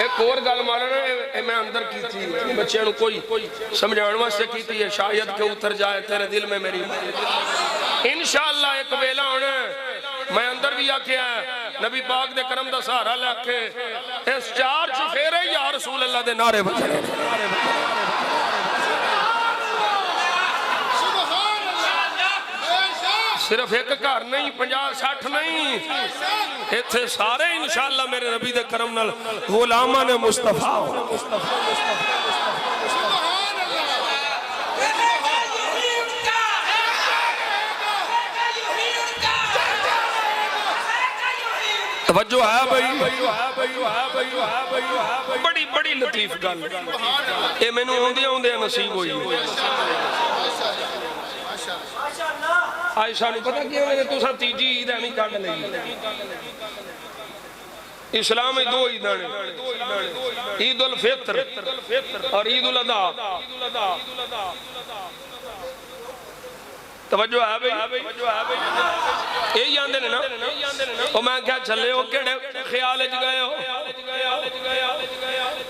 एक और गल मारना मैं अंदर की थी बच्चों को कोई समझाने वास्ते की थी, शायद के उतर जाए तेरे दिल में मेरी। इंशाअल्लाह एक वेला होना मैं अंदर भी आख्या नबी पाक दे करम दा सहारा लेके इस चार चफेरे या रसूल अल्लाह दे नारे बजने। सिर्फ एक घर नहीं 50-60 नहीं, इत्थे सारे इंशाअल्लाह मेरे नबी दे करम नाल गुलामा ने मुस्तफा। तवज्जो है भाई, बड़ी बड़ी लतीफ गल ये मैनू आउंदे आउंदे नसीब हुई। आयशा पता की तुसा तीजी ईद एवं कट ली। इस्लाम में दो ईद ने, ईद उल फित्र और ईद उल अदा। तवज्जो है भाई, यही आंदे ने ना। और मैं क्या चले हो केड़े ख्याल च गए हो?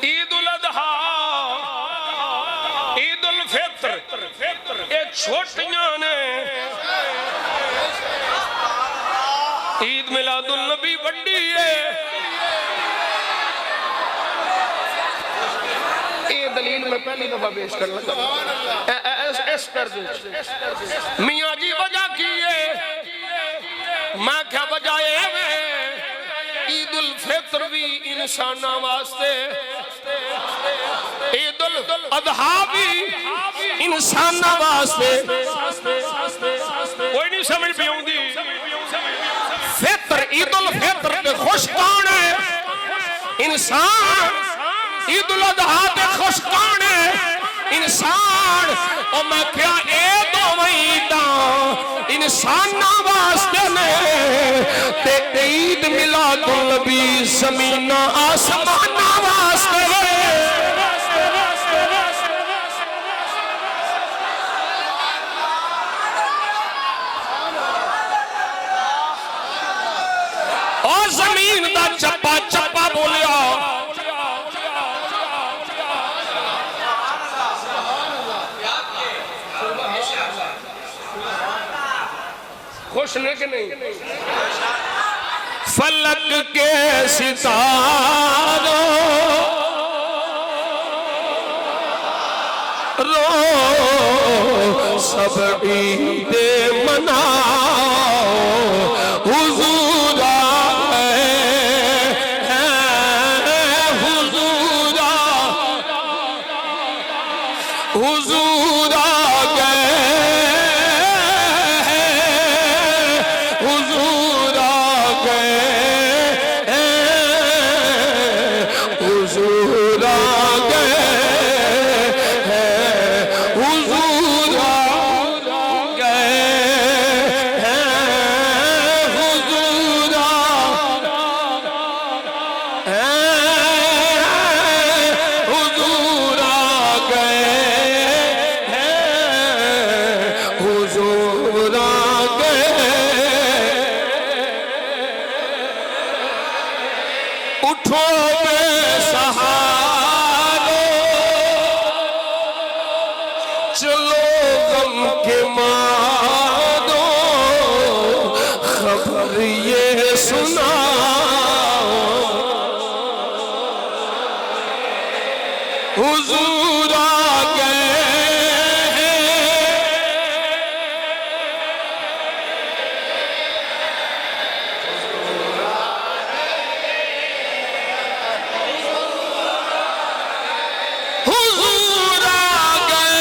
ईद उल अधा ईद उल फित्र ये छोटियां ने, ईद मिलादुल नबी बड़ी है। ये दलील मैं पहली दफा पेश कर लगा। मियाँ जी वजह की है, मैं क्या वजह है? ईद उल फित्र भी इंसान वास्ते, ईद उल अधा भी इंसान वास्ते। कोई नहीं समझ पे आउंदी। फित्र ईद उल फित्र ते खुश कौन है? इंसान। ईद उल अधा ते खुश कौन है? इंसान। और मैं क्या ए दोवें ईदां इंसानां वास्ते ने ते ईद मिलादुल नबी ज़मीना आसमानां वास्ते। और जमीन दा चप्पा चप्पा बोलिया। खुश ने कि नहीं? फलक के सितारों रो सब ईदे मनाओ, हुजूर आए हैं, हुजूर आ गए, हुजूर आ गए, हुजूर आ गए, हुजूर आ गए, हुजूर आ उठो बेसहारो, चलो गम के मारो, खबर ये सुनाओ, हुजूर आ गए, हुजूर आ गए,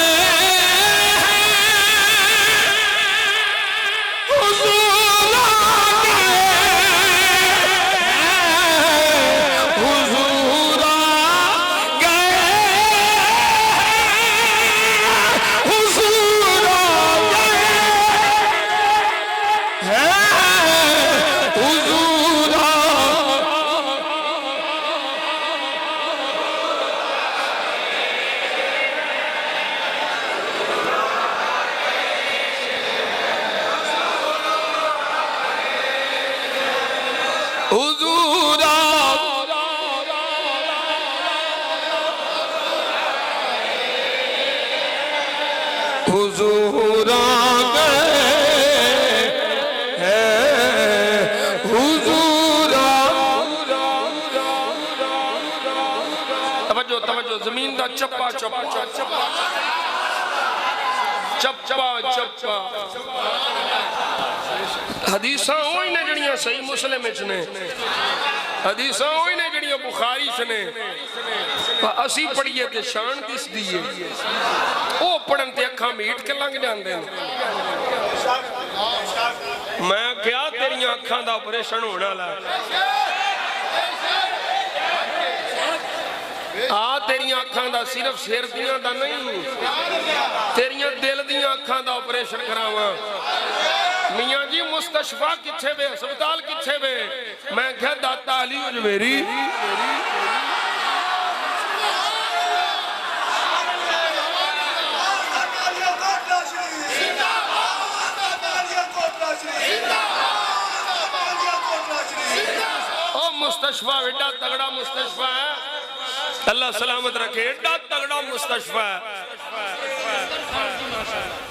हुजूर आ गए, हुजूर आ गए, तवज्जो तवज्जो जमीन दा चप्पा चप्पा चप्पा चप्पा चप्पा हदीसां ओही ने जड़ियां सही मुस्लिम विच ने हदीसां ओही ने जड़ियां बुखारी च ने असी पढ़िए ते शान दिसदी है ओ पढ़न ते अखां मीट के लंघ जांदे ने मैं क्या तेरियां अखां दा ऑपरेशन होने वाला आ तेरियां अखां दा सिर्फ सिर दियां दा नहीं तेरियां दिल दियां अखां दा ऑपरेशन करावां मियां जी मुस्तशफा किथे वे अस्पताल किथे वे मैं क्या दाता अली उजवेरी ओ मुस्तशफा एडा तगड़ा मुस्तशफा है अल्लाह सलामत रखे एडा तगड़ा मुस्तशफा है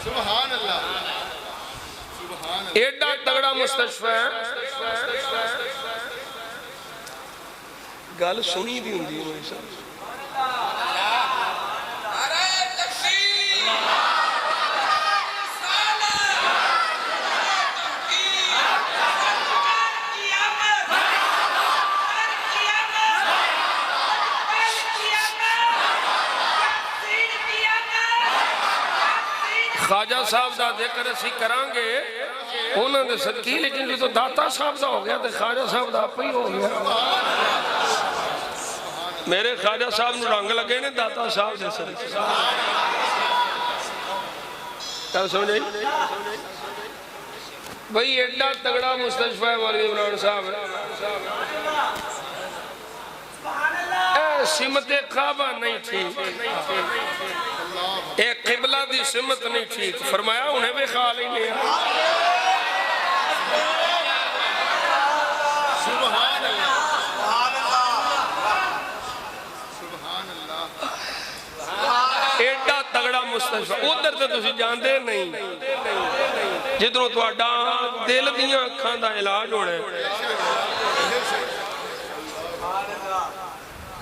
सुभान अल्लाह एडा तगड़ा मुस्तशफा है गल सुनी दी हुंदी है ख्वाजा साहब का जिक्र असी करांगे उन्होंने सदकी लेकिन जो तो दाता साहब का हो गया तो ख्वाजा साहब का आप ही हो गया मेरे ख्वाजा साहब को रंग लगे ने दाता साहब जैसे क्या समझ आई भाई एडा तगड़ा मुस्तशफा है मौलवी इमरान साहब सिमत काबा नहीं ठीक एक किबला दी सिमत नहीं ठीक फरमाया उन्हें भी ख्याल ही नहीं सुभान अल्लाह सुभान अल्लाह एडा तगड़ा मुस्तशफा उधर तो तुसी जानते नहीं जिधरों तुहाडा दिल दियां अखां दा इलाज होना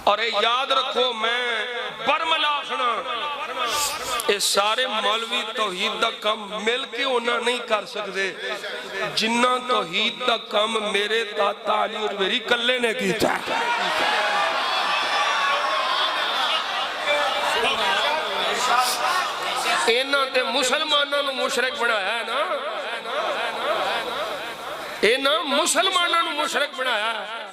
और ये याद रखो मैं बरमला आखना ये सारे मौलवी तौहीद दा काम मिल के उन्ना नहीं कर सकते जिन्ना तौहीद दा काम मेरे दाता अली उजवेरी कल्ले ने कीता इन्हां ते मुसलमानां नूं मुशरिक बनाया है ना इन्हां मुसलमानां नूं मुशरिक बनाया है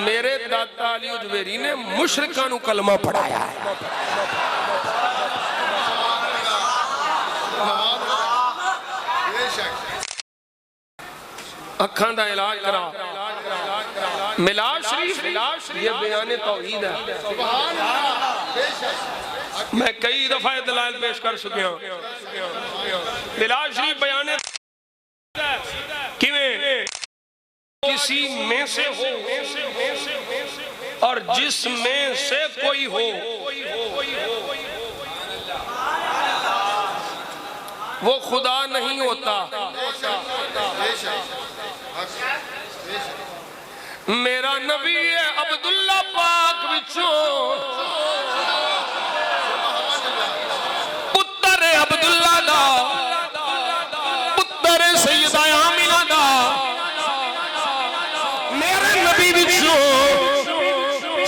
मेरे दाता अली उजवेरी ने मुशरिकां नूं कलमा पढ़ाया है अखां दा इलाज करा मिलाद शरीफ ये बयान तौहीद है मैं कई दफा दलाइल पेश कर चुके हूं मिलाद शरीफ बयान किवें किसी में से हो और जिसमें से कोई हो वो खुदा नहीं होता मेरा नबी है अब्दुल्ला पाक विचों पुत्र अब्दुल्ला दा पुत्र सैयदा आमिना दा मेरे नबी विचों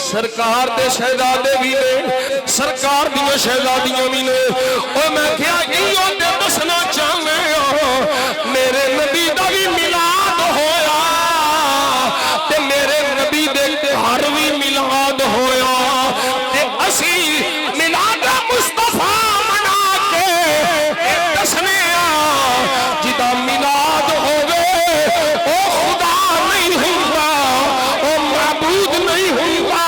सरकार दे शहजादे भी ने सरकार दी शहजादियां भी ने और मैं क्या इहो ते दसना चाहना मेरे नबी दा भी मिलाद होया ते मेरे नबी दे घर भी मिलाद होया ते असी मिलाद मुस्तफा मना के दसने जिदा मिलाद होवे ओ खुदा नहीं हुंदा ओ माबूद नहीं हुंदा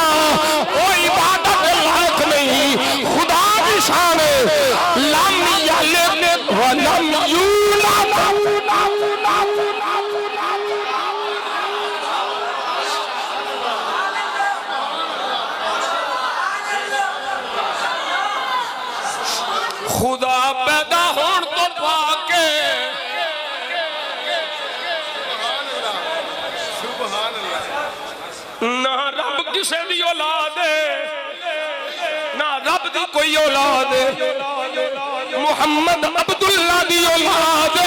ओ इबादत लायक नहीं खुदा की शान लम यलिद व लम यूलद खुदा पैदा होने तो पाके ना रब किसे दी औलाद ना रब दी कोई औलाद मुहम्मद अब्दुल्ला दी औलाद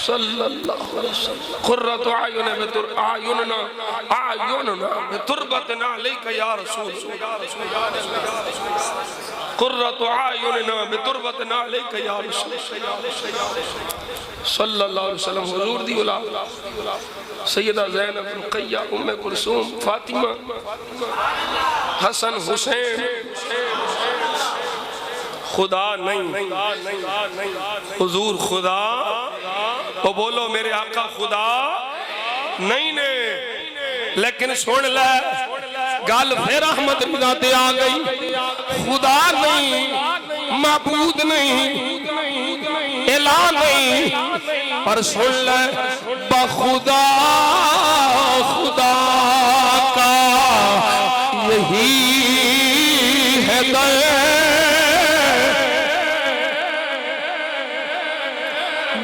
सल्लल्लाहु अलैहि वसल्लम कुर्रतु आयुनना बितुरबतना अलैका या रसूल कुर्रतु आयुनना बितुरबतना अलैका या रसूल सल्लल्लाहु अलैहि वसल्लम हुजूर दी औलाद सैयदा ज़ैनब रुक़ैया उम्मे कुलसूम फातिमा हसन हुसैन खुदा नहीं हुजूर खुदा वो बोलो मेरे आका खुदा नहीं ने लेकिन सुन ले गल फिर अहमद रिज़ा ते आ गई खुदा नहीं माबूद नहीं इला नहीं पर सुन ले बखुदा खुदा का यही है दर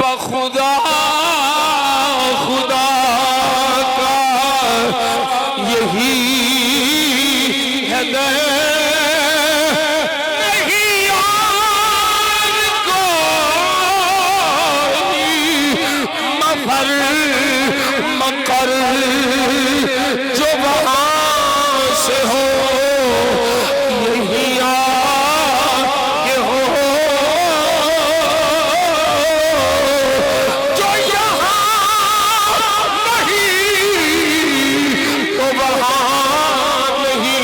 बखुदा खुदा का यही है दर नहीं और कोई मफर मकर जो वहाँ से हो यही आके हो जो यहाँ नहीं तो वहाँ नहीं।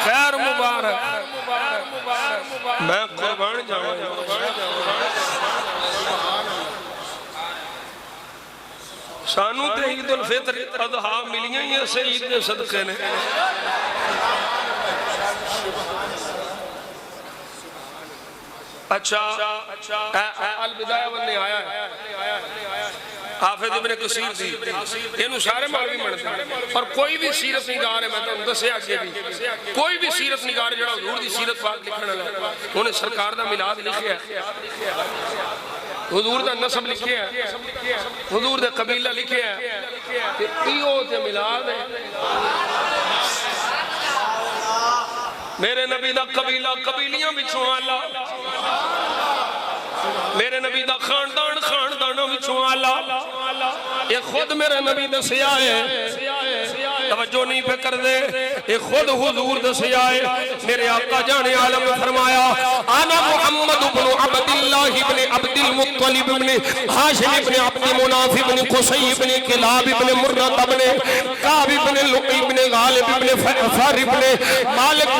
खैर मुबारक मैं कुर्बान जाऊं सानू ते ईद उल फितर अज़हा मिलियां ही इस ईद दे सदके ने अच्छा अल बिदाया वन ने आया है हाफिज इब्ने कसीर दी इनू सारे मौलवी मनदे पर कोई भी सीरत निगार है मैं तुहानू दस्सिया अगे भी कोई भी सीरत निगार जेड़ा हुजूर दी सीरत पाक लिखण वाला उन्हें सरकार दा मिलाद लिखिया हुजूर दा नसब लिखिया हुजूर दा कबीला लिखिया ते इहो ते मिलाद है मेरे नबी दा कबीला कबीलियां विचों आला मेरे नबी दा खानदान खानदानों विचों आला ये खुद मेरे नबी दसिया है तवज्जो नहीं पे कर दे ये खुद हुजूर दसिया है मेरे आका जाने आलम ने फरमाया आना मुहम्मद इब्न अब्दुल्लाह इब्न अब्दुल मुत्तलिब इब्न हाशिम इब्न अब्द मुनाफ इब्न कुसै इब्न किलाब इब्न मुर्रा इब्न काब इब्न लुई इब्न गालिब इब्न फर इब्न मालिक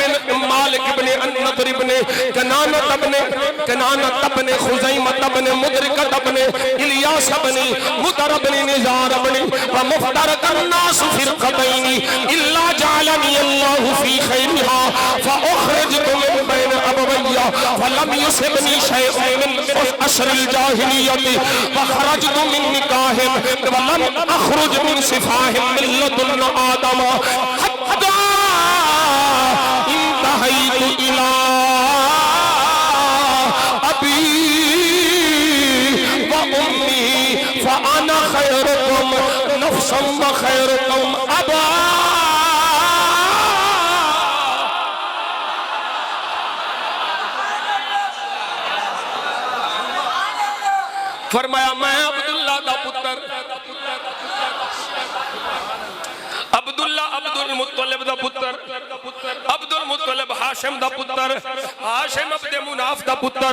इब्न अन्नतर इब्न कनाना इब्न खुज़ैमा इब्न मुदरिका इब्न इलियास इब्न मुदर इब्न निज़ार इब्न व मुफ्तरक अन्नास फिरक़तैन इल्ला जअलनी अल्लाहु फी खैरिहा फअखरजतु मिन बैन अबवैया फलम युसिबनी शैअन मिन अशरिल जाहिलियति व खरजतु मिन निकाहिन व लम अखरुज मिन सिफाहिम मिन लदुन आदम हत्ता इंतहैतु इला अबी व उम्मी फअना खैरुकुम नफ्सन व खैरुकुम अबा फरमाया मैं अब्दुल्ला दा पुत्र अब्दुल्ला अब्दुल मुत्तलिब दा पुत्र अब्दुल मुत्तलिब हाशिम दा पुत्र हाशिम अब्द मुनाफ दा पुत्र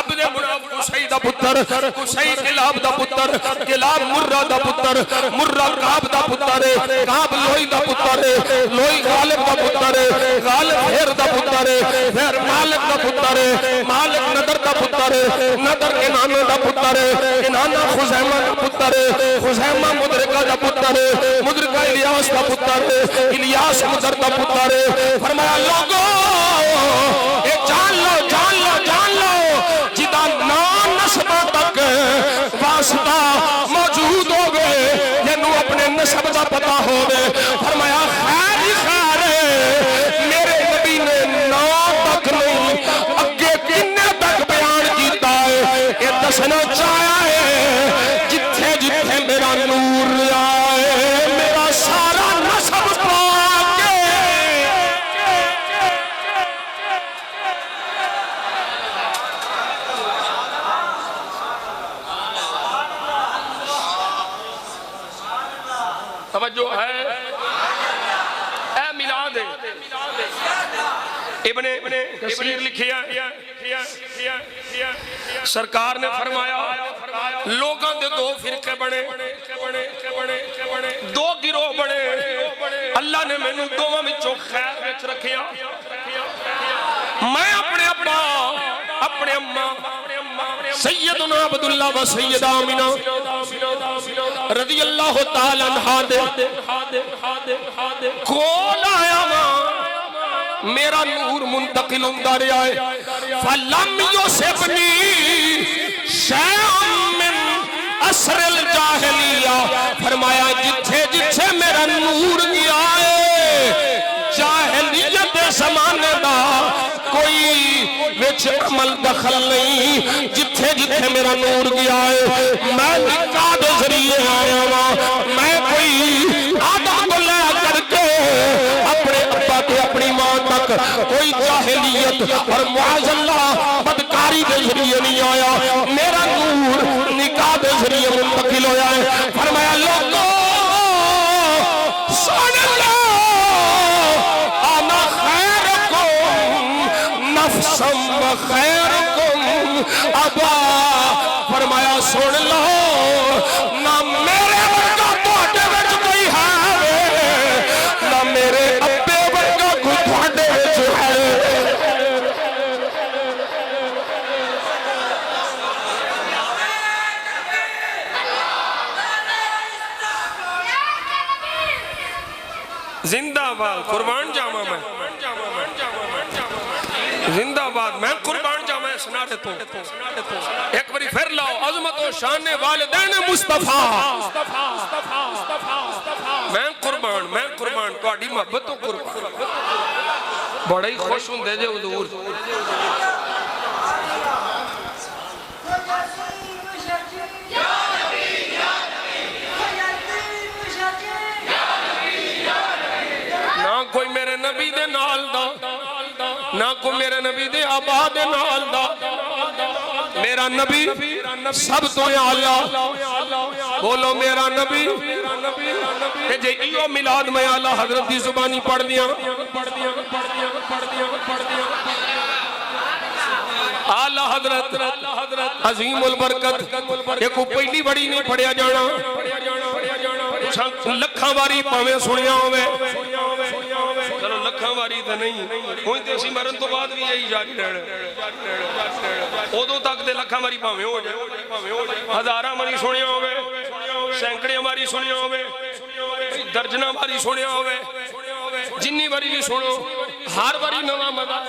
अब्द मुनाफ कुसै दा पुत्र कुसै किलाब दा पुत्र किलाब मुर्रा दा पुत्र मुर्रा काब दा पुत्र काब लोई दा पुत्र लोई गालिब दा पुत्र गालिब हेर दा पुत्र हेर मालिक दा पुत्र मालिक नदर दा पुत्र नदर इनाना दा पुत्र इनाना खुज़ैमा दा पुत्र खुज़ैमा मुदरिका दा पुत्र मुदरिका इलियास दा पुत्र इलियास मुदर दा पुत्र फरमाया लोगो ये जान लो जिदा नाम नस्बा तक वास्ता मौजूद होवे जेनू अपने नस्ब दा पता होवे फरमाया तवज्जो है, ए मिलाद इब्ने कसीर लिखिया सरकार ने फरमाया लोगों के दो फिरके बने, दो गिरोह बने। अल्लाह ने मैनू दोवां विचों खैर विच रखिया। मैं अपने अब्बा अपने अम्मा सैयदना अब्दुल्ला व सैयदा आमिना रज़ी अल्लाह तआला अन्हा दे कोल आया वां। मेरा नूर मुंतकिल हुंदा रहा है। फलम युसिबनी शैअन मिन असरिल जाहिलिया, फरमाया जिथे जिथे मेरा नूर गया है जाहिलियत दे ज़माने दा कोई विच अमल दखल नहीं। जिथे जिथे मेरा नूर गया है मैं निकाह दे जरिए आया वां। मैं कोई आदम को ले करके अपने अब्बा ते अपनी मां तक कोई जाहिलियत और मुआज़ल्ला बदकारी के जरिए नहीं आया। मेरा नूर निकाह के जरिए मुंतकिल होया है। फरमाया लोगों सुन लो अना खैरुकुम नफ्सम व खैरुकुम अबा। फरमाया सुन लो ना मेरे वर्गा तुहाडे विच कोई है ना मेरे अब्बे वर्गा कोई तुहाडे विच है। जिंदाबाद कुर्बान जावा मैं, जिंदाबाद मैं कुर्बान जावा इस नारे तो। एक बारी फिर लाओ अजमत और शान वालिदैन मुस्तफा। मैं कुर्बान तुहाडी मोहब्बत तो कुर्बान। बड़े ही खुश हुंदे जे हुजूर। ना कोई मेरे नबी दे नाल दा, ना कोई मेरे नबी दे आबा दे नाल दा। मेरा नबी सब तो आला। बोलो मेरा नबी। जे इहो मिलाद में आला हजरत की जुबानी पढ़ दिया आला हजरत अजीमुल बरकत एक पहली बड़ी नहीं पढ़िया जाना। लखा बारी भावें सुनिया होवे, चलो लखा बारी तो नहीं हुई तो असी मरन तो बाद भी यही जारी रहना। उदों तक तो लखा बारी भावें हो जाए, हजारा बारी सुनिया होवे, सैकड़े बारी सुनिया होवे, दर्जना बारी सुनिया होवे, जिन्नी बारी भी सुनो हर बारी नवा मजा।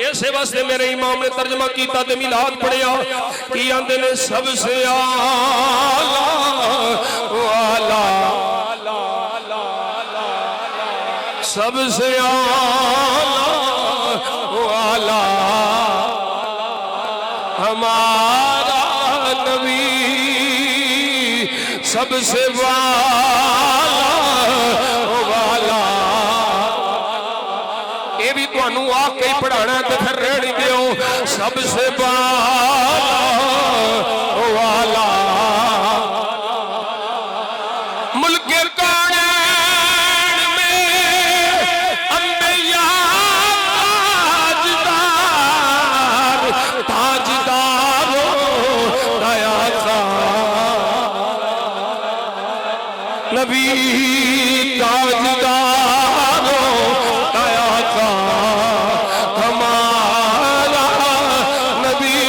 इस वास्ते मेरे इमाम ने तर्जमा किया ते मिलाद पढ़िया कि आंदे ने सबसे आला वाला सबसे आला वाला हमारा नबी सबसे वाला। ये भी तुहानू आके ही पढ़ाना तो फिर रहने दो। सबसे वाला मुल्के कायन में अंबिया ताजदार दया का नबी ताजदार दया का हमारा नबी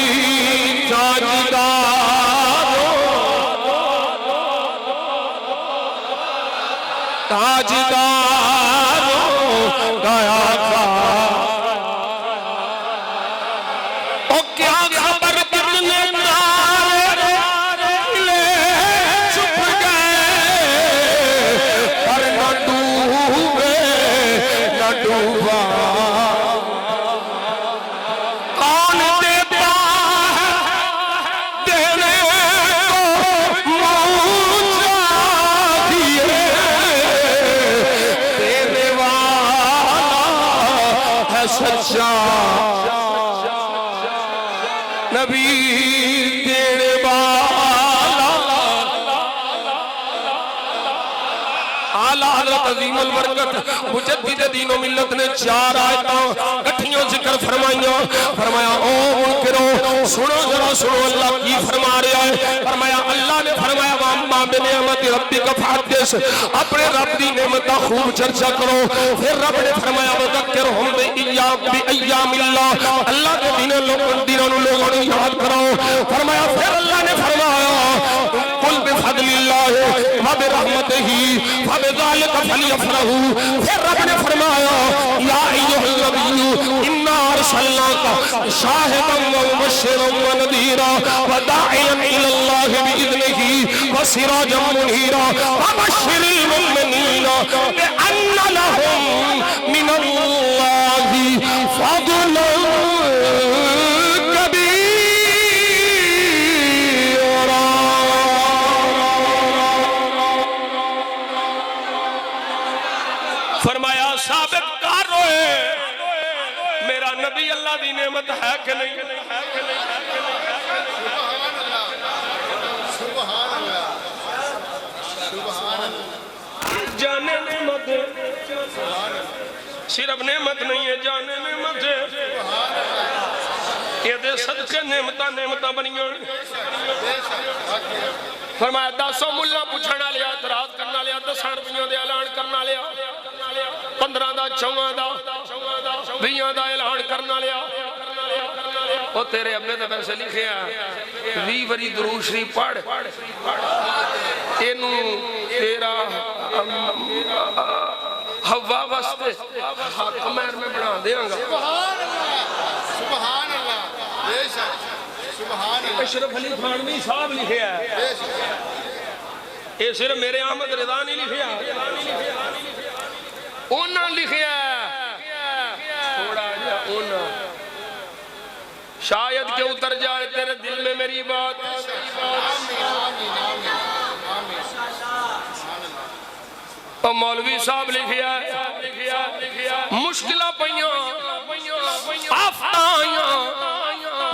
ताजदार दया का। ओ क्या खबर कितने तारे छुप गए पर न डूबे न डूबा। कौन देता है देने को मुँह चाहिए, देने वाला है सच्चा नबी देने वाला। आला हज़रत अज़ीमुल बरकत मुजद्दिद दीन व मिल्लत ने 4 आयतां इकट्ठियों जिक्र फरमाइयां। फरमाया ओ मुनकिरो सुनो जरा सुनो अल्लाह की फरमा रहा है। फरमाया अल्लाह ने फरमाया वम्मा बिनिअमति रब्बिका फहद्दिस, अपने रब दी नेमत दा खूब चर्चा करो। फिर रब ने फरमाया वज़क्किरहुम बिअय्यामिल्लाह, अल्लाह के दिनों लोगों को याद करो। फरमाया फिर अल्लाह ने फरमाया कुल बिफज़लिल्लाह व बिरहमतिही फबिज़ालिका फलयफ़रहू। फिर रब ने फरमाया या अय्युहल नबिय्यु इन्ना अरसलनाका शाहिदन व मुबश्शिरन व नज़ीरा व दाइयन इलल्लाहि बिइज़निही व सिराजन मुनीरा वबश्शिरिल मुमिनीना बिअन्ना लहुम मिनल्लाहि फ़ज़लन फरमाया साबित कर रोए मेरा नबी अल्लाह दी नेमत है कि नहीं? जाने नेमत सिर्फ नेमत नहीं है, जाने नेमत है। ये सदके नेमता नेमता बनिया। फरमाया 10 मुल्ला पूछना लिया, इतराज करना लिया, 10 रुपयों दे ऐलान करना लिया, 15 दा 14 दा 20 दा ऐलान करना लिया। ओ तेरे अब्बे ने वैसे लिखिया 20 वरी दुरूद शरीफ पढ़, एनू तेरा हवा वास्ते हक महर में बना देंगा। सुभान अल्लाह, बेशक सुभान अल्लाह। अशरफ अली थानवी साहब लिखिया है, ये सिर्फ मेरे अहमद रिदा नहीं लिखिया, उन्होंने लिखिया थोड़ा जा उन्होंने शायद के उतर जाए तेरे दिल में मेरी बात। और मौलवी साहब लिखिया मुश्किल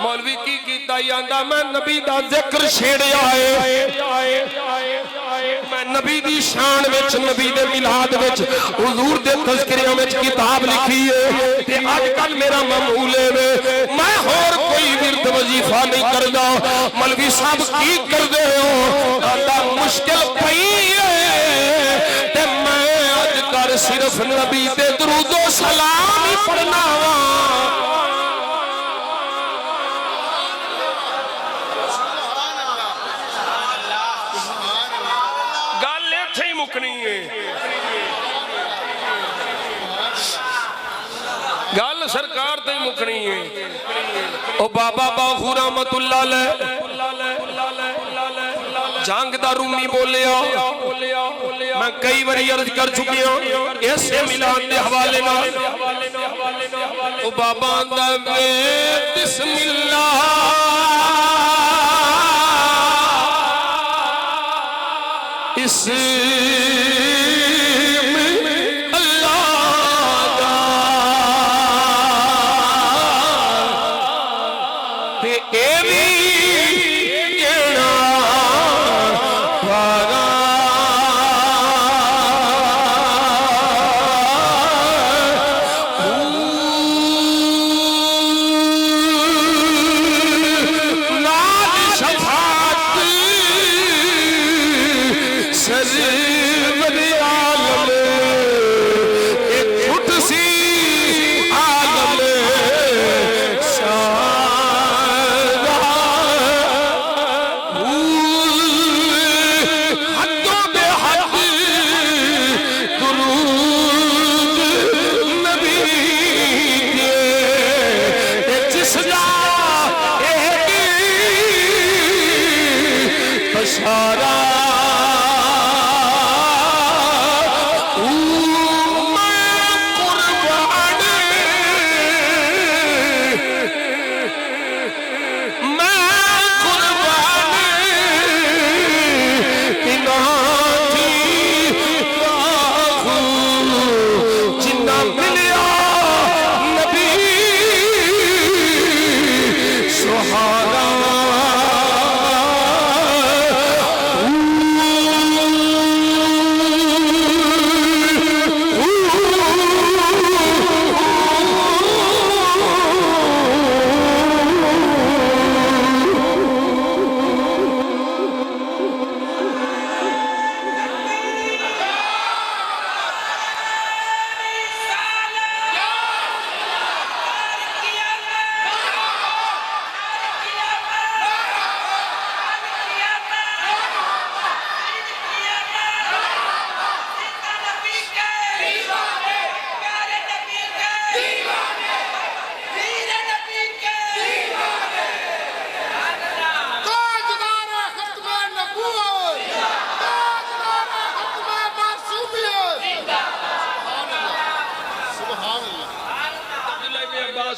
मौलवी की कीता आंदा मैं नबी दा जिक्र छेड़िया है, मैं नबी दी शान विच नबी दे मिलाद विच हुजूर दे तज़किरियां विच किताब लिखी है ते अजकल मेरा मामूल है मैं होर कोई विरद वजीफा नहीं करदा। मौलवी साहब की करदे हो? आंदा मुश्किल पई है ते मैं अजकल सिर्फ नबी दे दुरूदो सलाम ही पढ़ना वा। गल सरकार ते मुकनी है। ओ बाबा बाहू रहमतुल्लाह अलैह जंग दा रूमी बोलिया, मैं कई बार अर्ज कर चुकी हूं ऐसे मिलाद के हवाले नाल। ओ बाबा दा बिस्मिल्लाह इस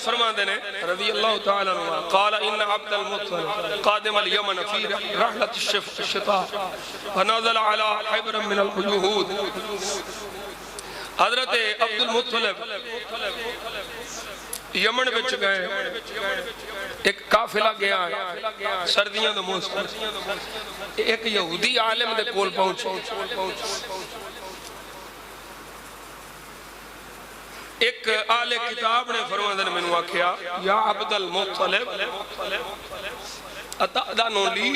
फरमाते ने रज़ी अल्लाह तआला अन्हु क़ाल इन अब्दुल मुत्तलिब क़ादिम अल यमन फी रहलत अश-शिता व नज़ल अला हिब्र मिन अल-हुदूद। हज़रत अब्दुल मुत्तलिब यमन विच गए, एक काफिला गया सर्दियों का मौसम, एक यहूदी आलिम दे कोल पहुंचे। एक आले किताब ने फरमाते ने मैनू आख्या या अब्दुल मुत्तलिब अतअज़नु ली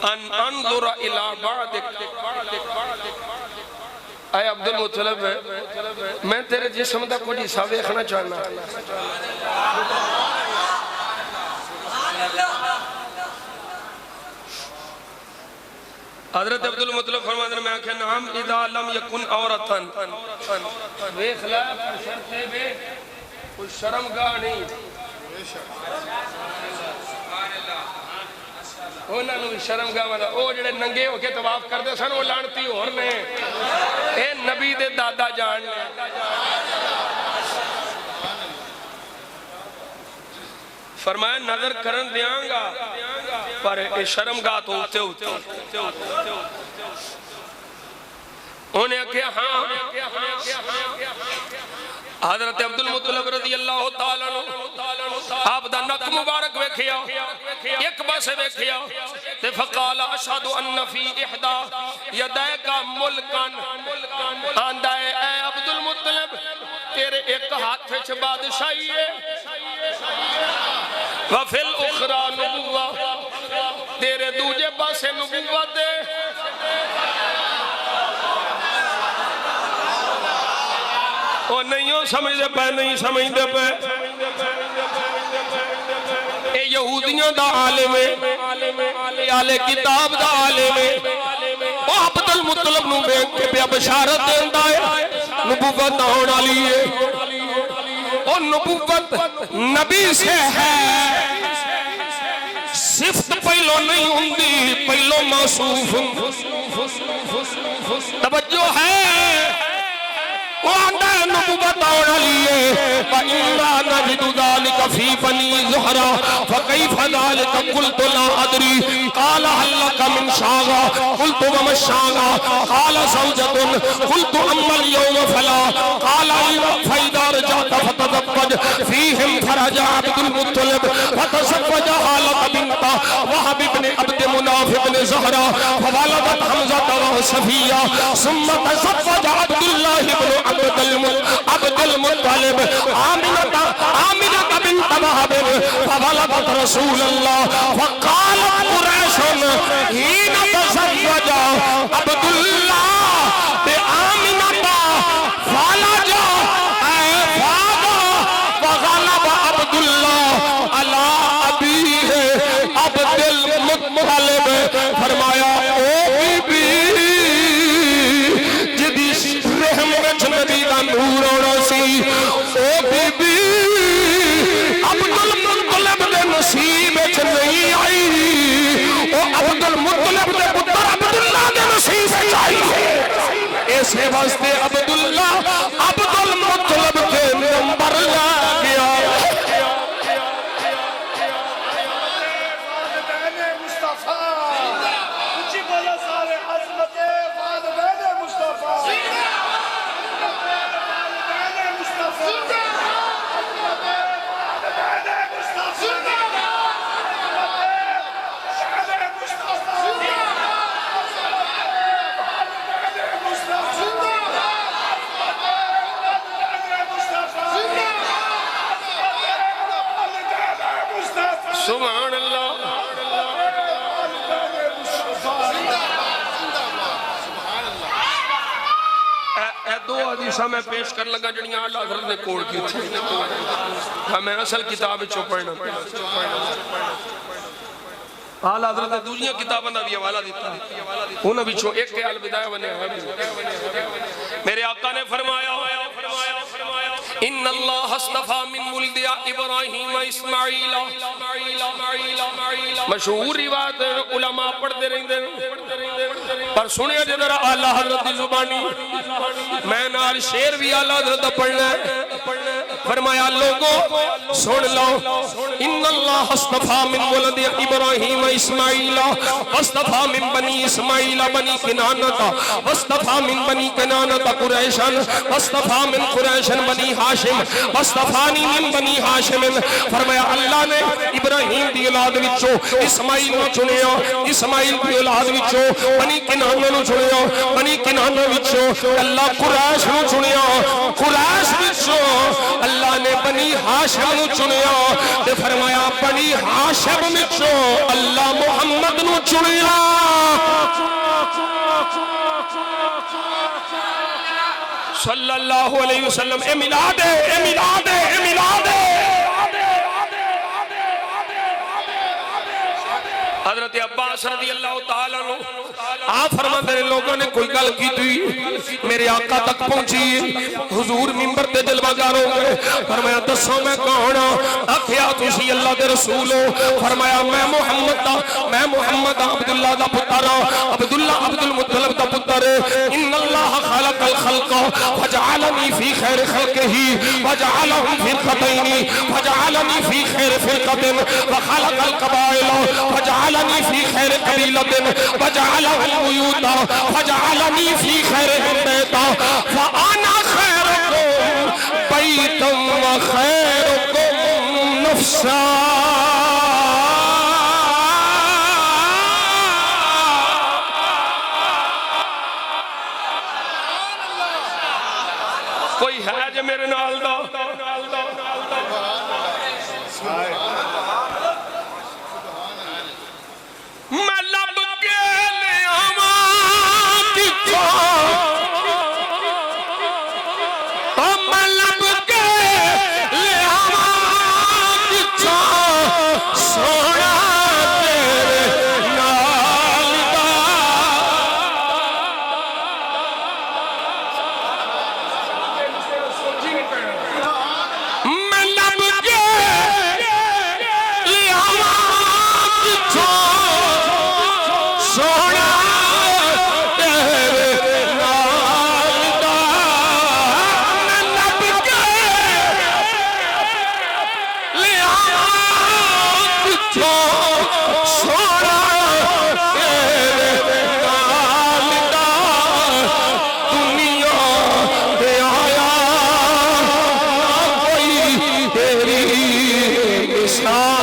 अन अंजुर इला बअदिक। आए अब्दुल मुत्तलिब मैं तेरे जिस्म का कुछ हिस्सा देखना चाहना। हज़रत अब्दुल मुत्तलिब फरमाते हैं मैं आख्या नाम इदा लम यकुन औरतन देख ला शर्ते बे कोई शर्मगाह नहीं। उन्होंने भी शर्मगाह मतलब वो जेडे नंगे होके तवाफ करते सन वो लानती होर ने, ए नबी दे दादा जान ने। फरमाया नजर करन दियांगा पर ये शर्मगाह तो उते उते उन्हें क्या हाँ। हज़रत अब्दुल मुत्तलिब रज़ी अल्लाह तआला अन्हु आप दा नक मुबारक वेखिया, एक पासे वेखिया ते फकाल अशहदु अन्न फी इहदा यदैका मुल्कन। आंदा है ए अब्दुल मुत्तलिब तेरे एक हाथ विच बादशाही है व फिल उखरा नबुव्वा तेरे दूजे पासे नबुव्वत है। नहीं समझते पे, नहीं समझते पे। ये यहूदियों दा आलिम है, आले किताब दा आलिम है। वो अब्दुल मुत्तलिब नूं वेख के पिया बशारत देंदा है नबुव्वत होने वाली है। और नबुव्वत नबी से है, सिफ्त पहलो नहीं हुंदी, पहलो मौसूफ। तवज्जो है वो आंदा है नबुव्वत होने वाली है। वइन्ना नजिदु ज़ालिका फी बनी ज़ुहरा फकैफ़ ज़ालिका क़ुल्तु ला अदरी क़ाल हल लका मिन शागा क़ुल्तु वमा शागा क़ाल ज़ौजतुन क़ुल्तु अम्मा अल-यौम फला क़ाल फ़इज़ा रजअत फ़तज़व्वज फ़ीहिम फ़रजा अब्दुल मुत्तलिब फ़तज़व्वज हालत बिन्त वहब इब्न अब्द मुनाफ़ इब्न ज़हरा फ़वलदत हमज़ा व सफ़िया सुम्मा तज़व्वज अब्दुल्लाह इब्न अब्दुल मुत्तलिब आमिना बिन्त वहब फवलदत रसूलल्लाह फ़क़ालत कुरैश हीन तज़व्वज अब्दुल्लाह बिआमिना फ़लजा फ़ादा वग़लब अब्दुल्लाह अला अबीहि अब्दुल मुत्तलिब। फरमाया ओ बीबी जिदी रहम विच नबी दा नूर होना सी, ओ बीबी अब्दुल मुत्तलिब दे नसीब विच नहीं आई, ओ अब्दुल मुत्तलिब दे पुत्र अब्दुल्लाह दे नसीब विच आई है। इसे वास्ते अब्दुल्लाह अब्दुल मुत्तलिब के नंबर ला गया। सुभान अल्लाह। दो हदीसां मैं पेश कर लगा जड़ियां आला हज़रत ने कोड की थी। हाँ मैं असल किताब चो पढ़ना आला हज़रत ने दूसरी किताबों का भी हवाला दिता, उन्होंने विचों एक अल बिदाया व निहाया। मेरे आका ने फरमाया इन्नल्लाह अस्तफा मिन मुल्दि इब्राहीम इस्माईला। मशहूर रिवायत उलमा पढ़ते रहते पर सुने जरा आला हज़रत की जुबानी। मैं नाल शेर भी आला हज़रत पढ़ना फरमाया लोगों सुन लो, इन्नल्लाह अस्तफा मिन वलद इब्राहीम इस्माईल वस्तफा मिन बनी इस्माईल बनी किनानता वस्तफा मिन बनी किनानता कुरैशन वस्तफा मिन कुरैशन बनी हाशिम वस्तफानी मिन बनी हाशिम। फरमाया अल्लाह ने इब्राहीम दी औलाद विचों इस्माईल नूं चुनिया, इस्माईल दी औलाद विचों बनी किनाना नूं चुनिया, बनी किनाना विचों अल्लाह कुरैश नूं चुनिया, कुरैश विचों अल्लाह ने बनी हाशिम नूं चुनिया ते फरमाया बनी हाशिम विचों अल्लाह मुहम्मद नूं चुनिया। सल्लल्लाहु अलैहि वसल्लम। ए मिलाद है, ए मिलाद है, ए मिलाद है। हजरत अब्बास रज़ी अल्लाह तआला अन्हु आप फरमाते हैं लोगों ने कोई गल की थी मेरे आका तक पहुंची, हुजूर मिंबर ते जलवागार हो गए। फरमाया दसो मैं कौन हां? आखिया तुसी अल्लाह दे रसूल हो। फरमाया मैं मुहम्मद अब्दुल्लाह दा पुत्र हां, अब्दुल्लाह अब्दुल मुत्तलिब दा पुत्र। इन्नल्लाह खलकल खल्क फजअलनी फी खैर खल्किही वजअलहुम फिरकतैनी वजअलनी फी खैर फिरकतिन व खलकल कबाइल फजअलनी फी खैर कबीलतिन वजअलहुम बुयूता फजअलनी फी खैर बैता फअना खैरुकुम बैतम व खैरुकुम नफ्सा। कोई है जो मेरे नाल दा? मैं लब के ले आवां किथों, मैं लब के ले आवां किथों सोना तेरे नाल दा। मैं लब के ले आवां किथों सोना तेरे नाल दा। मैं लब के ले आवां किथों सोना तेरे नाल दा। दुनिया दे आया कोई तेरी मिसाल।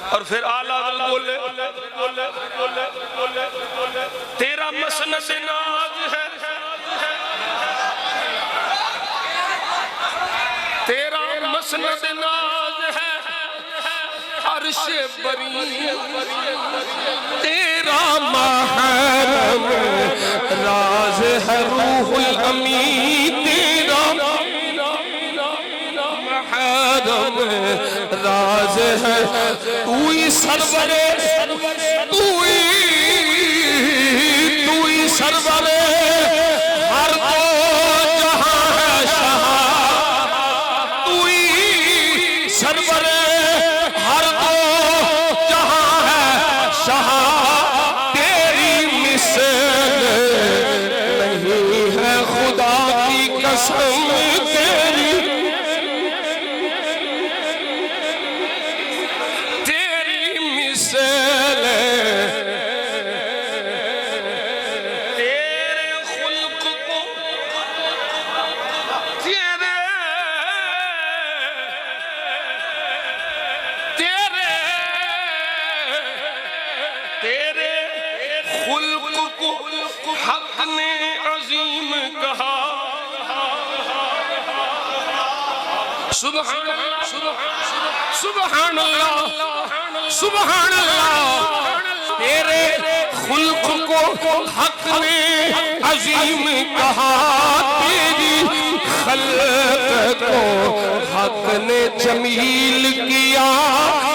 और फिर आला बोले तेरा मसनद नाज है, तेरा मसनद नाज है अर्श बरी, तेरा महरम राज है रूहुल अमीन, तेरा महरम राज है तू ही सरवरे, तू ही सरवरे हर दो जहां है शाह, तू ही सरवरे हर दो जहां है शाह। तेरी मिसाल नहीं है खुदा की कसम, तेरी मिसाल तेरे खुल्क को तेरे खुल्क को हक ने अजीम कहा। सुभान अल्लाह, सुभान अल्लाह, सुभान अल्लाह। तेरे खुल्क को हक ने अजीम कहा, तेरी खल्क को हक ने जमील किया,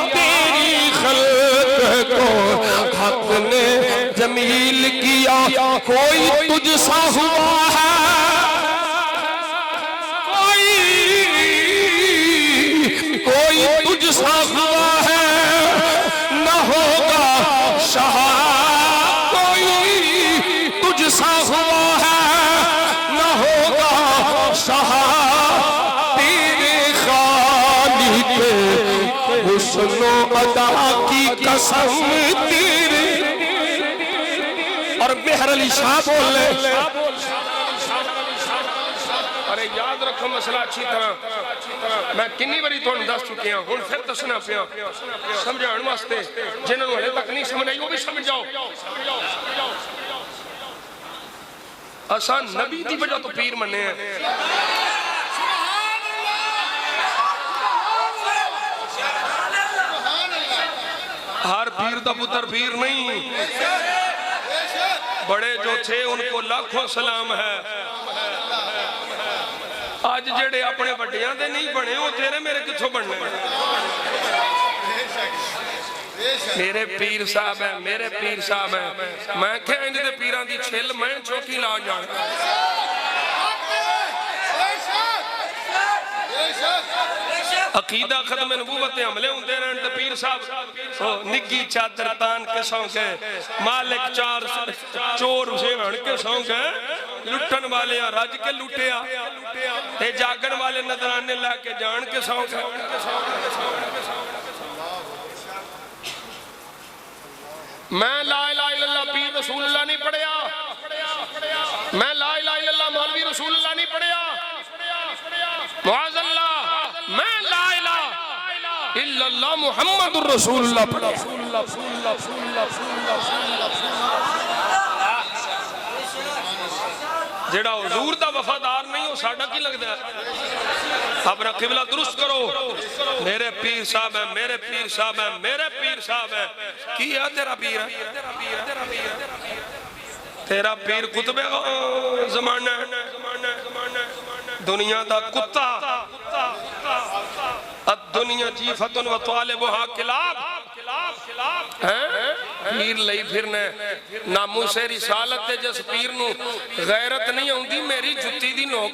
तेरी खल्क को हक ने जमील किया। कोई तुझसा हुआ है, कोई तुझसा हुआ है हुस्नो अदा की कसम तेरे। और मेहर अली शाह बोले, अरे याद रखो मसला अच्छी तरह, मैं किन्नी बारी तुहानू दस चुकिया, हुण फिर दसना पिया समझाउण वास्ते, जिन्होंने हले तक नहीं समझ आई वो भी समझ जाओ। असा नबी की वजह तो पीर मने हैं। हर पीर का पुत्र पीर नहीं, बड़े जो थे उनको लाखों सलाम है। आज जेड़े अपने वड्डियां दे नहीं बने वो तेरे मेरे किथों बनने। मेरे पीर साहब है, मेरे पीर साहब है। मैं क्या इंज दे पीरां दी छिल मैं चौकी ला जाना। अकीदा खत्म नबूवत हमले होंदे रहन ते पीर साहब निग्गी चादर तान के सौ गए, मालिक चार चोर सेहण के सौ गए, लुटन वाले रज के लुटिया ते जागण वाले नजराने ला के जान के सौ गए। मैं ला इलाहा इल्लल्लाह पीर रसूलुल्लाह नहीं पढ़िया, मैं ला इलाहा इल्लल्लाह मौलवी रसूलुल्लाह नहीं पढ़िया, मुआज़ल्लाह मैं ला इलाहा इल्लल्लाह मुहम्मदुर रसूलुल्लाह पढ़िया। जेड़ा हुजूर दा वफादार नहीं हो साडा की लगदा है। अपना किबला दुरुस्त करो। मेरे पीर साहब है, मेरे पीर साहब है, मेरे पीर साहब है। की है तेरा पीर है? तेरा पीर कुतबे ज़माना है, दुनिया दा कुत्ता। दुनिया जीफतुन व तालिबुहा किलाब। पीर लई फिरने नामूसे रिसालत ते जिस पीर नू गैरत नहीं आउंदी मेरी जुत्ती दी नोक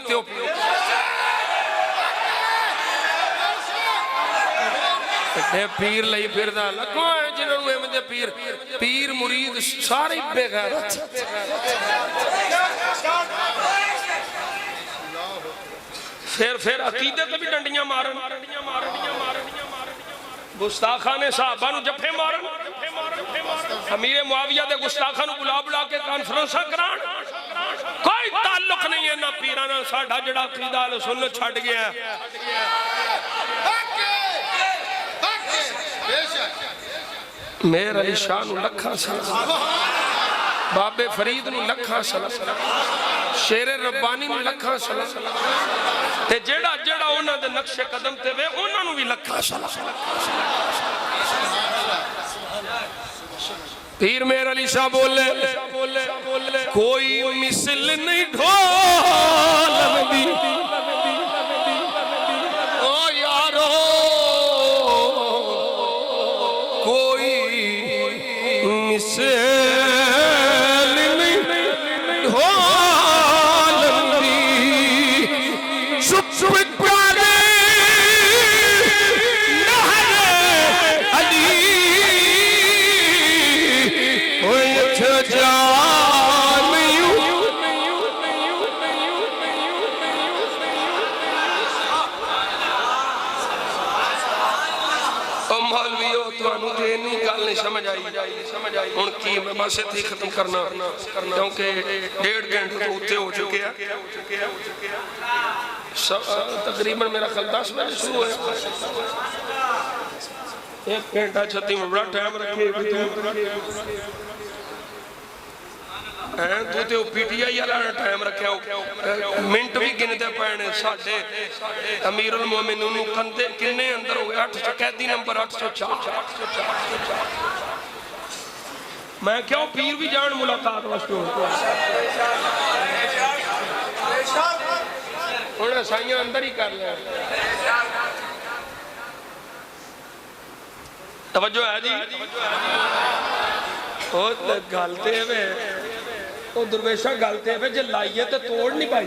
ते पीर लई फिरदा लखो है जिन्होंने एवं पीर पीर मुरीद सारे बेगैरत। फिर अकीदे ते भी डंडियां मारन, गुस्ताखा ने साहबा नू जफे मारन, अमीर मुआविया दे गुस्ताखा नू बुला बुला के कॉन्फ्रेंसां करान। कोई ताल्लुक नहीं है ना पीरां नाल साडा जेड़ा अकीदा अहले सुन्नत छड्ड गया। मेहर अली शाह नू लखा सलाम, बाबे फरीद नू लखा सलाम, शेरे रब्बानी नू लखा सलाम, ते जेड़ा जेड़ा उन्हां दे नक्शे कदम ते वे उन्हां नू भी लखा सलाम। पीर मेहर अली शाह बोले, कोई मिसल नहीं ढोल दी ओ यारो, कोई मिसल समझ आई हुण की मैं बस इत्थे खत्म करना क्योंकि 1.5 घंटे तो उत्ते हो चुके हैं। तकरीबन मेरा ख्याल 10 बजे शुरू है, 1 घंटा 36 में बड़ा टाइम रखे तू तो पीटीआई वाला टाइम रखा मिनट भी गिनते पैने साडे अमीरुल मोमिनीन नूं कंदे किन्ने अंदर हो गए 800 कैदी नंबर 804। मैं क्यों पीर भी जान मुलाकात वास्ते हुण साइयां अंदर ही कर लिया। तवज्जो है जी, ओ गलते वे ओ दरवेशा गलते वे जे लाइए तो तोड़ नहीं पाई।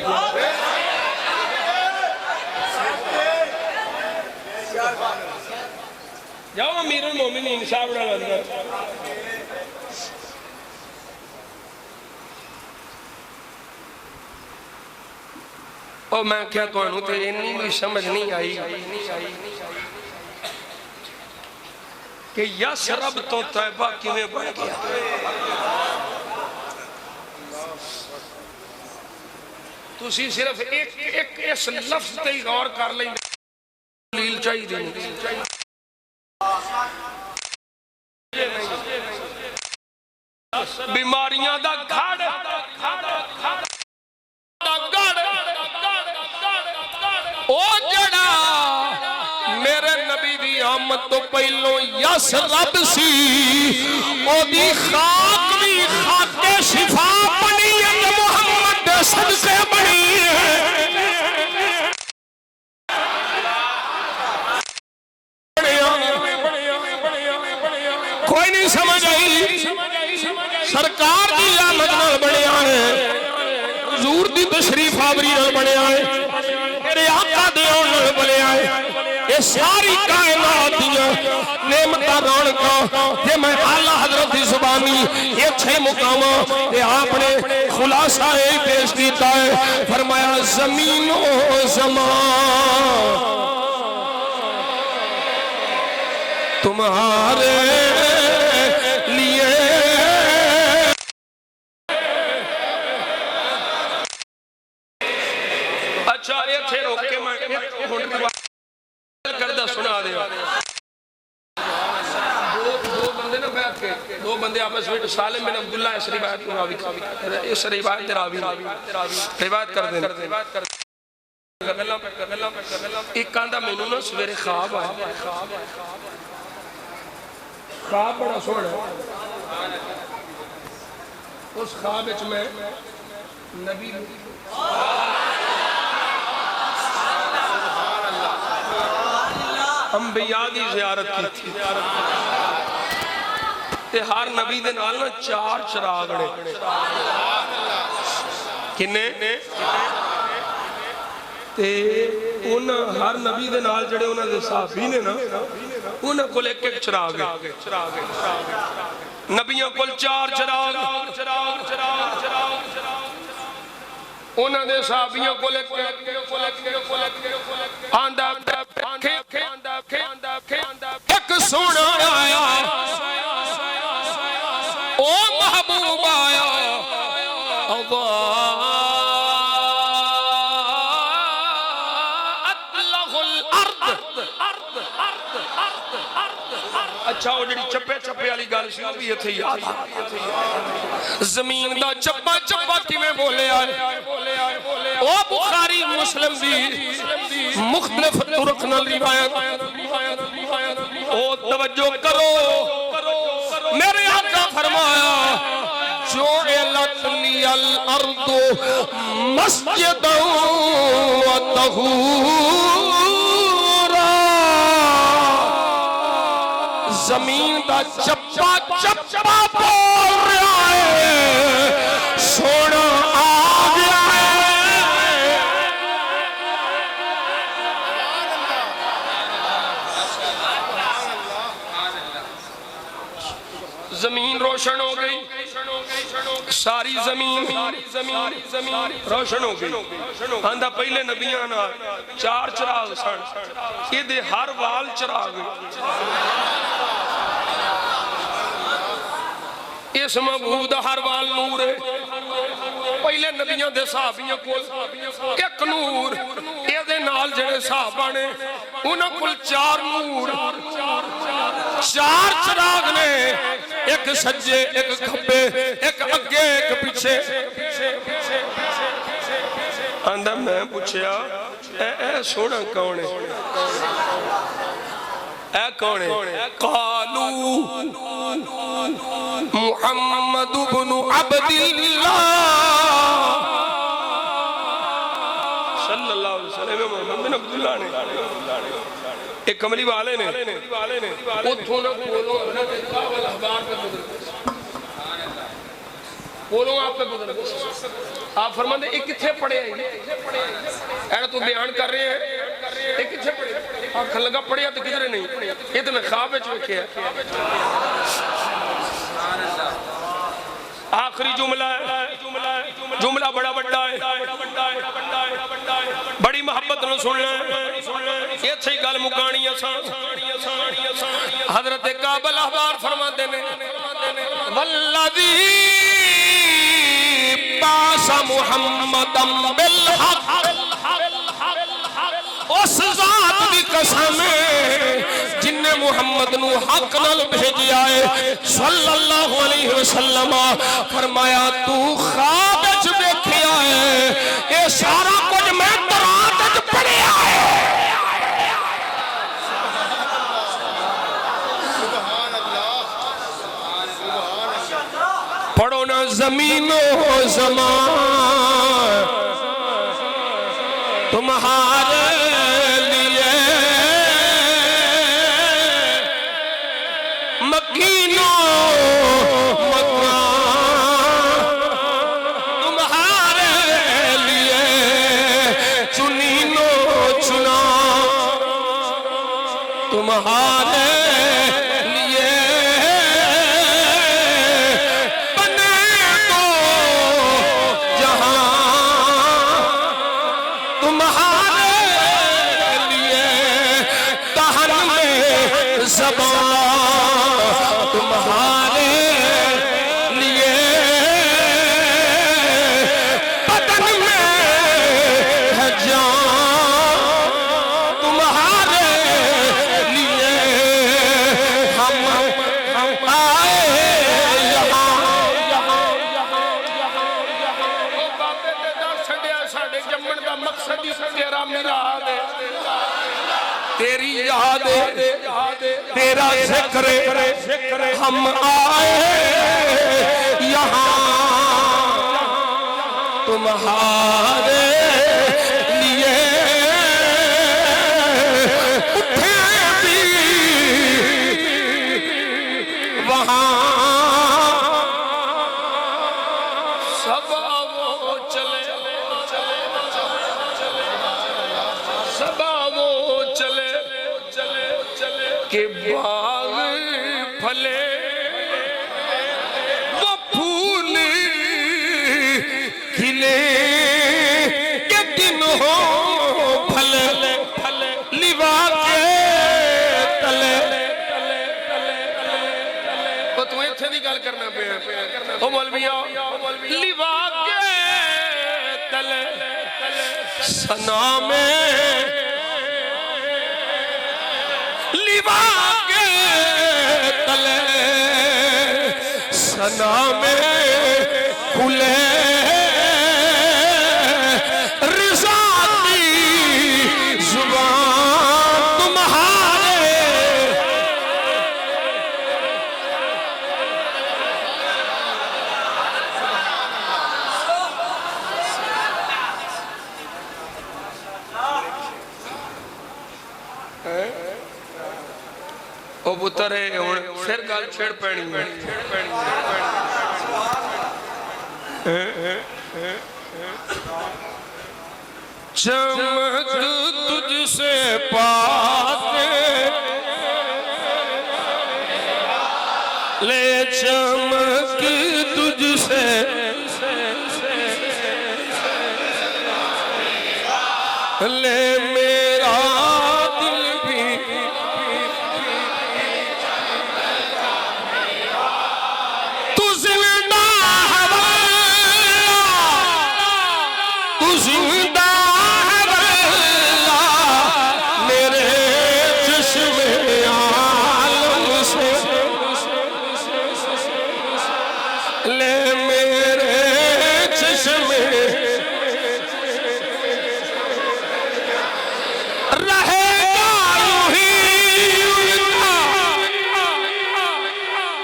जाओ अमीरुल मोमिनीन साहब अंदर। और मैं क्या तुहानू ते इन्नी भी समझ नहीं आई। कि यसरब तो तैबा किवें बन गया। तुसी सिर्फ एक इस लफ्ज ते ही गौर कर लें, दलील चाहिए बीमारियां दा घड़ ओ जड़ा मेरे नबी दी आमद तो पहलों यसरब सी, ओदी खाक भी खाके शिफा बनी है, मोहम्मद दे सदके बनी है। कोई नहीं समझ आई, सरकार की आमद नाल बनया है, हुजूर दी तशरीफ आवरी नाल बनया है, मेरे आका दे आउण नाल बनया है। ये सारी कायनात दियां नेमतां रौनकां जे मैं आला हजरत दी जुबानी ये 6 मुकामां ते आपने खुलासा यही पेश किया है, फरमाया ज़मीनो ज़मान तुम्हारे लिए अच्छा ये थे रोक के मैं करदा सुना दे। दो बंदे ना बैठ के, दो बंदे आपस में सालिम बिन अब्दुल्ला इस रिवायत को रावी, इस रिवायत दे रावी रिवायत कर दे एक कहंदा मैनू ना सवेरे ख्वाब आया, ख्वाब बड़ा सोहना, उस ख्वाब विच मैं नबी अंबिया दी ज़ियारत की थी ते हर नबी दे नाल ना 4 चिराग ने, किन्ने ते उन हर नबी दे नाल जेड़े उन्हां दे सहाबी ने ना उन्हां कोल एक एक चिराग है, नबियां कोल 4 चिराग, उन्हां दे सहाबियां कोल एक आंदा एक सोना आया ओ महबूब आया अच्छा वो जी चप्पे चप्पे वाली गल सी भी इत्थे याद आ, जमीन दा चप्पा चप्पा किवें बोलिया ओ बुखारी मुस्लिम दी मुख्तलिफ तुरक नाल रिवायत ओ तवज्जो करो मेरे आका फरमाया जो लतलियल अर्दु मस्जिदन व तहूरा, जमीन दा चप्पा चप्पा बोल रहा है सोना आ गया है। जमीन रोशन हो गई, सारी जमीन रोशन हो गई। आंदा पहले नबियां नाल 4 चिराग सन, इहदे हर वाल चिराग, इस महबूब दा हर वाल नूर है। पहले नबियां दे सहाबियां कोल एक नूर, इहदे नाल जेड़े सहाबा ने उन्हां कोल 4 नूर, 4 चिराग ने, एक सज्जे एक खब्बे एक अगे एक पीछे। आंदा मैं पूछया ए सोना कौन है, ए कौन है? कालू मुहम्मद इब्न अब्दुल्लाह सल्लल्लाहु अलैहि वसल्लम, मोहम्मद बिन अब्दुल्लाह ने एक कमली वाले ने उठो ना बोलो ना काबल अखबार पे गुजर बोलो आप पे गुजर, आप फरमाते एक किथे पढ़े हैं, ऐसा तो बयान कर रहे हैं एक किथे पढ़े, आख लगा पढ़िया तो किधरे नहीं, ये तो मैं ख्वाब विच वेखिया। आखिरी जुमला है जुमला बड़ा बड़ा है, बड़ी मोहब्बत न सुन ले, ये सही गल मुकानी असा। हजरत काबल अहबार फरमाते ने वल्लज़ी बासा मुहम्मदम बिल हक, उस जात दी कसम जिन्ने मुहम्मद नू हक नाल भेजिया है सल्लल्लाहु अलैहि वसल्लम। फरमाया तू ख्वाब विच देखिया है, ये सारा कुछ मैं तौरात विच पढ़िया है। पढ़ो ना ज़मीनो ज़मान तुम्हारे लिए, मकीनो मकान तुम्हारे लिए, चुनीनो चुना तुम्हारे लिए, बने तो जहां तुम्हारे लिए, तहन में ज़बान तुम्हारे लिए, बदन में है जान तुम्हारे लिए। हम आए यहाँ, ओ बाबे ते दर छड़िया साडे जम्मण दा मकसद ही तेरा मेरा है, तेरी याद है, तेरा जिक्र, हम आए यहाँ तुम्हारे लिए, उठे भी वहाँ सब वो चले, सब वो चले के बाग फले, वो फूल खिले के दिन हो फले, लिवा के तले। तो तू इत्थे दी गल करना पे ओ मौलविया, लिवा के तले सना में, लिवा के तले सना में खुले, रिज़ा की ज़ुबान तुम्हारे। ओ पुत्र है हुण फिर गल छेड़ पैनी है। चमक तुझसे पाके ले, चमक तुझसे ले, मेरा दिल भी तू जिंदा है, तू जिंदा है मेरे चश्मे आलम से, ले मेरे चश्मे रहेगा यूं ही उनका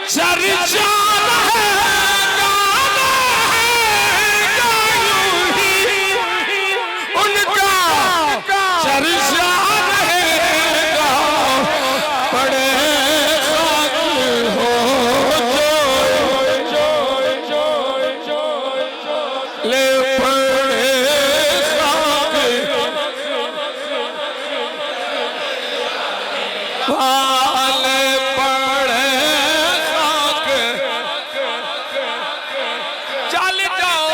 चर्चा, रहेगा यूं ही उनका चर्चा रहेगा, पड़े खाक हो ले, पड़े खाक वाले, पड़े खाक। चल जाओ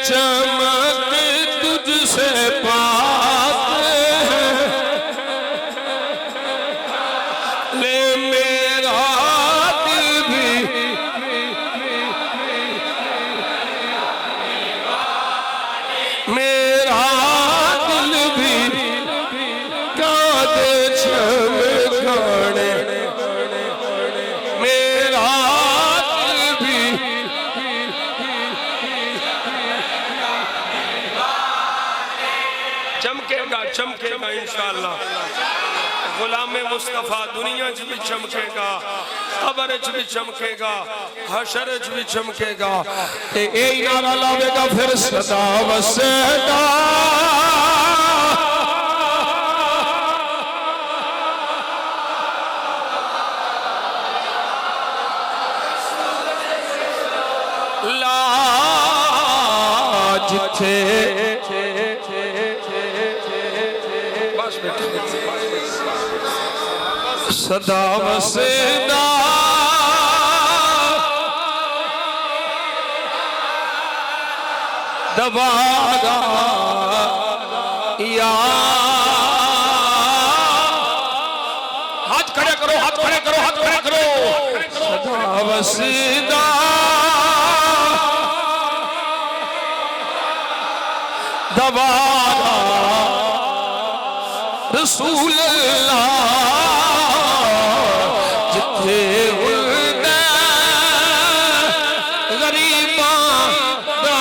चमक तुझसे पाते हैं, ले मेरा दिल भी मेरा दिल भी कादे चमकाने, मेरा दिल भी चमकेगा चमकेगा इंशाअल्लाह। गुलाम मुस्तफा दुनिया च भी चमकेगा, कब्र च भी चमकेगा, हशर च भी चमकेगा। ते यही नारा लावेगा फिर सदा वसदा लाज थे। बस बेटा सदा वसदा दबागा या हाथ खड़े करो, हाथ खड़े करो, हाथ खड़े करो। सदा वसदा दबागा रसूल अल्लाह जिथे हुंदा गरीबां दा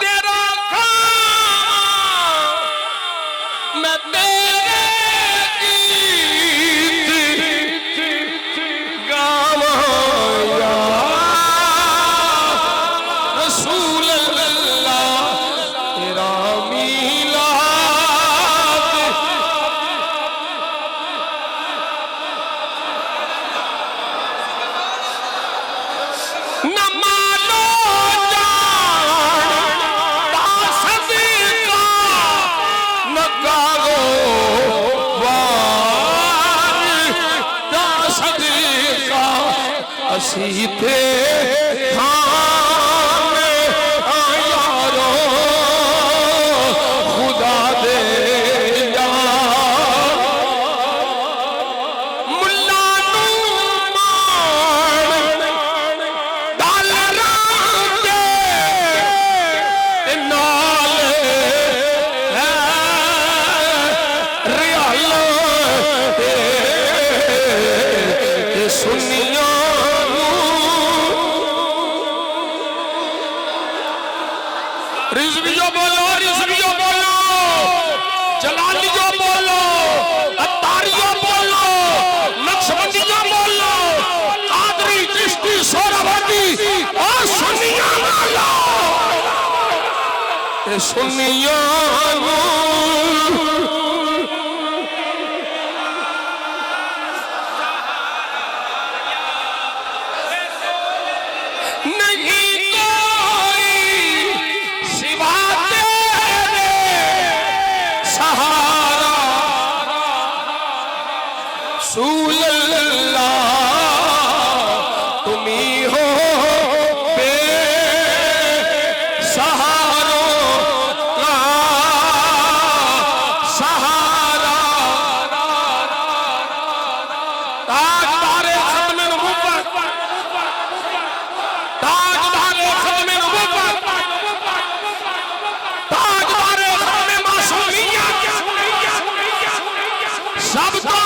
तेरा काम मैं तेरे गीत गावां या रसूल अल्लाह तेरा मीलाद न मानो जान दा सदका न गालो वार दा सदका असी ते रिजवियो बोलो, रिजवियो बोलो, जलालियो बोलो, अत्तारियो बोलो, नक्शबंदियो बोलो, कादरी चिश्ती सोहरावर्दी और सुन्नियां बोलो। ये सुन्नियां नहीं कोई सिवा तेरे सहारा रसूल अल्लाह तुम ही हो बेसहारों का सहारा। ताजदारे खत्मे नबुव्वत, ताजदारे खत्मे नबुव्वत, ताजदारे खत्मे मासूमियत, सब तो